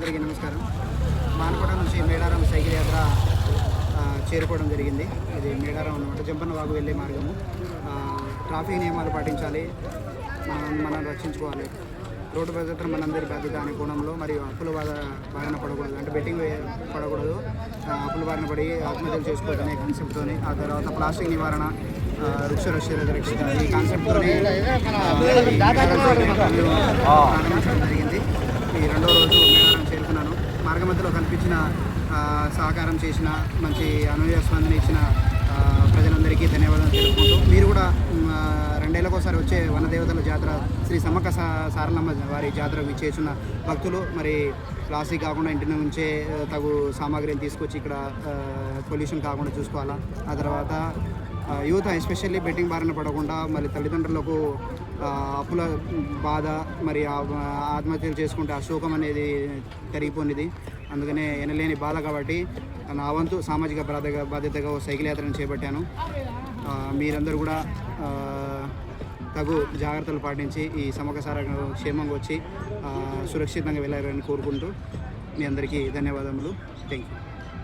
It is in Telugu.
అందరికీ నమస్కారం. మానకోట నుంచి మేడారం సైకిల్ యాత్ర చేరుకోవడం జరిగింది. ఇది మేడారం అన్నమాట, జంపన్న వాగు వెళ్ళే మార్గము. ట్రాఫిక్ నియమాలు పాటించాలి, మనం రక్షించుకోవాలి. రోడ్డు భద్రత మనందరి బాధ్యత అనే కోణంలో మరియు అప్పుల బారిన పడకూడదు, అంటే బెట్టింగ్ పడకూడదు, అప్పుల బారిన పడి ఆత్మహత్యలు చేసుకోవద్దు అనే కాన్సెప్ట్తోని, ఆ తర్వాత ప్లాస్టిక్ నివారణ, వృక్ష రక్షిత ఈ కాన్సెప్ట్తోని ప్రారంభించడం జరిగింది. ఈ రెండో రోజు మేడారం చేరుకున్నాను. మార్గ మధ్యలో కల్పించిన సహకారం చేసిన, మంచి అనుయ స్పందన ఇచ్చిన ప్రజలందరికీ ధన్యవాదాలు తెలుపుకుంటూ, మీరు కూడా 2 ఏళ్ళకోసారి వచ్చే వనదేవతల జాతర శ్రీ సమ్మక్క సారలమ్మ వారి జాతరకు విచ్చేసిన భక్తులు మరి ప్లాస్టిక్ కాకుండా ఇంటి నుంచే తగు సామాగ్రిని తీసుకొచ్చి ఇక్కడ పొల్యూషన్ కాకుండా చూసుకోవాలా. ఆ తర్వాత యూత్ ఎస్పెషల్లీ బెట్టింగ్ బారిన పడకుండా, మరి తల్లిదండ్రులకు అప్పుల బాధ, మరి ఆత్మహత్యలు చేసుకుంటే ఆ శోకం అనేది కరిగిపోయినది. అందుకనే ఎనలేని బాధ కాబట్టి నా వంతు సామాజిక బాధ్యతగా సైకిల్ యాత్రను చేపట్టాను. మీరందరూ కూడా తగు జాగ్రత్తలు పాటించి ఈ సమ్మక్క సారక్క క్షేమంగా వచ్చి సురక్షితంగా వెళ్ళారని కోరుకుంటూ మీ అందరికీ ధన్యవాదములు. Thank you.